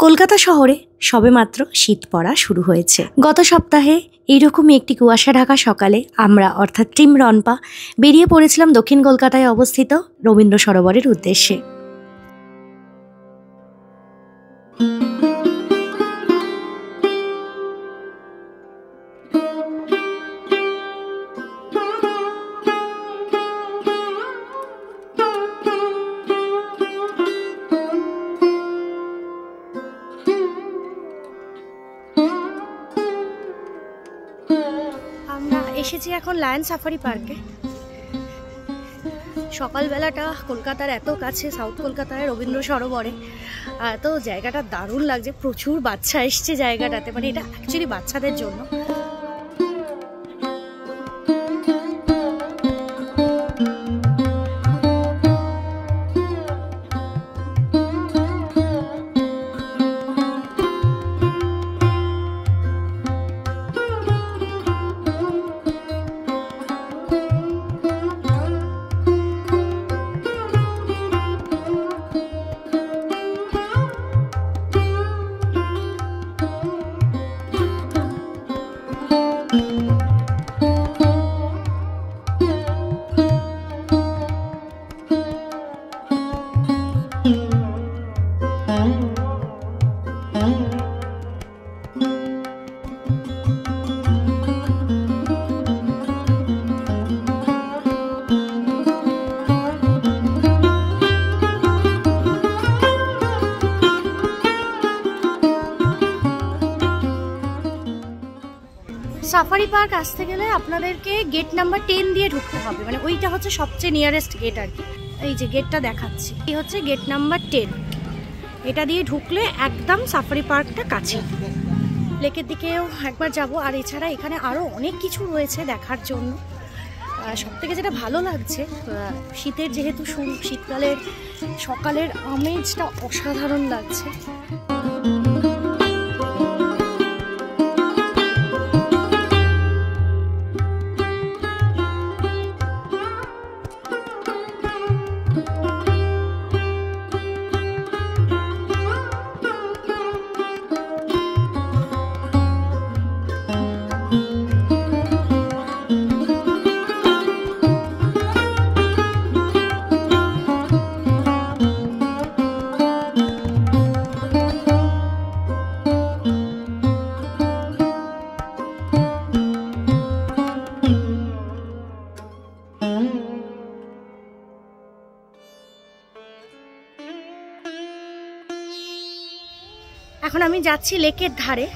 কলকাতা শহরে সবেমাত্র শীত পড়া শুরু হয়েছে। গত সপ্তাহে এইরকমই একটি কুয়াশা ঢাকা সকালে আমরা অর্থাৎ টিম রনপা বেরিয়ে পড়েছিলাম দক্ষিণ কলকাতায় অবস্থিত রবীন্দ্র সরোবরের উদ্দেশ্যে। এসেছি এখন লায়ন সাফারি পার্কে। সকালবেলাটা কলকাতার এত কাছে, সাউথ কলকাতায় রবীন্দ্র সরোবরে, তো জায়গাটা দারুণ লাগছে। প্রচুর বাচ্চা এসছে জায়গাটাতে, মানে এটা অ্যাকচুয়ালি বাচ্চাদের জন্য। সাফারি পার্ক আসতে গেলে আপনাদেরকে গেট নাম্বার 10 দিয়ে ঢুকতে হবে, মানে ওইটা হচ্ছে সবচেয়ে নিয়ারেস্ট গেট আর কি। এই যে গেটটা দেখাচ্ছি, এই হচ্ছে গেট নাম্বার 10। এটা দিয়ে ঢুকলে একদম সাফারি পার্কটা কাছে। লেকের দিকেও একবার যাব। আর এছাড়া এখানে আরও অনেক কিছু রয়েছে দেখার জন্য। সবথেকে যেটা ভালো লাগছে, শীতের যেহেতু শীতকালের সকালের আমেজটা অসাধারণ লাগছে। এখন আমি যাচ্ছি লেকের ধারে।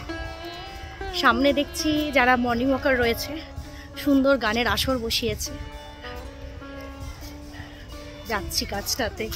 সামনে দেখছি যারা মর্নিং ওয়াকার রয়েছে, সুন্দর গানের আসর বসিয়েছে। যাচ্ছি কাজটাতে।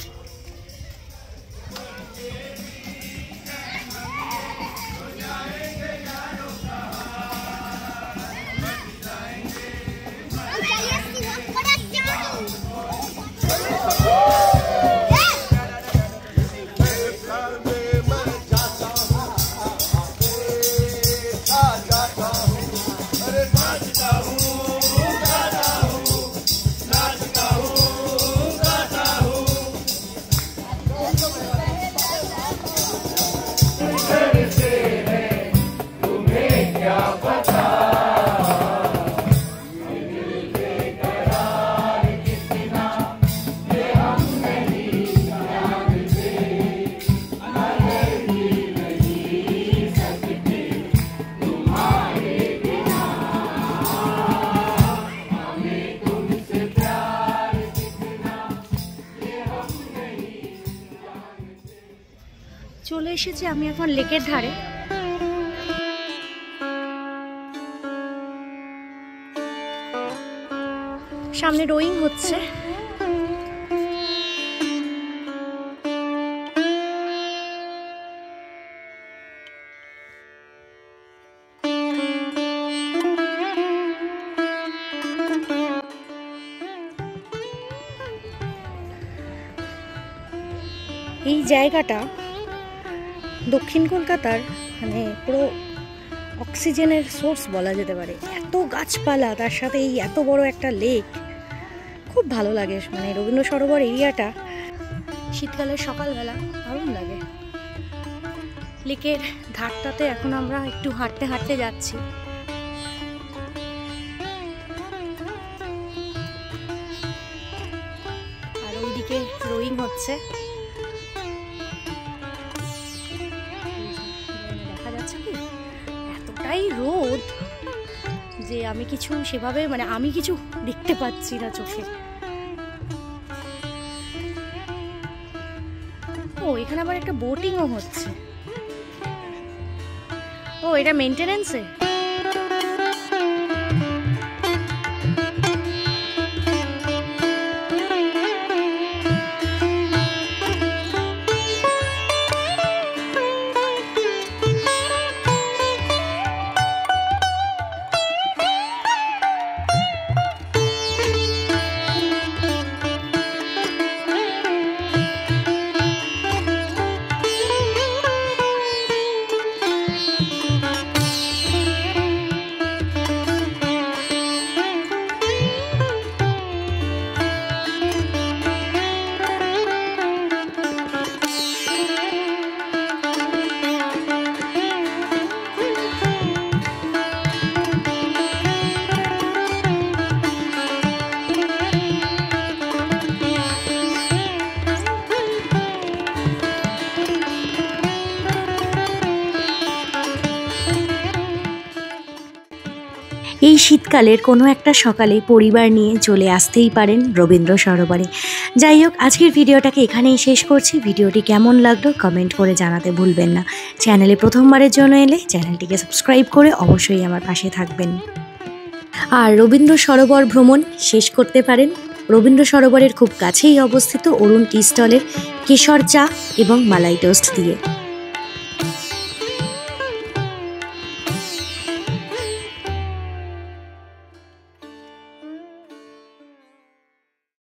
চলে এসেছি আমি এখন লেকের ধারে। সামনে রোয়িং হচ্ছে। এই জায়গাটা দক্ষিণ কলকাতার মানে পুরো অক্সিজেনের সোর্স বলা যেতে পারে। এত গাছপালা, তার সাথে এই এত বড় একটা লেক, খুব ভালো লাগে। মানে রবীন্দ্র সরোবর এরিয়াটা শীতকালের সকালবেলা দারুণ লাগে। লেকের ধারটাতে এখন আমরা একটু হাঁটতে হাঁটতে যাচ্ছি। আর ওইদিকে রোয়িং হচ্ছে, দেখা যাচ্ছে কি এতটাই রোদ যে আমি কিছু সেভাবে আমি কিছু দেখতে পাচ্ছি না চোখে। ও এখানে আবার একটা বোটিংও হচ্ছে। ও এটা মেইনটেনেন্সে। এই শীতকালের কোনো একটা সকালে পরিবার নিয়ে চলে আসতেই পারেন রবীন্দ্র সরোবরে। যাই হোক, আজকের ভিডিওটাকে এখানেই শেষ করছি। ভিডিওটি কেমন লাগলো কমেন্ট করে জানাতে ভুলবেন না। চ্যানেলে প্রথমবারের জন্য এলে চ্যানেলটিকে সাবস্ক্রাইব করে অবশ্যই আমার পাশে থাকবেন। আর রবীন্দ্র সরোবর ভ্রমণ শেষ করতে পারেন রবীন্দ্র সরোবরের খুব কাছেই অবস্থিত অরুণ টি স্টলের কেশর চা এবং মালাই টোস্ট দিয়ে।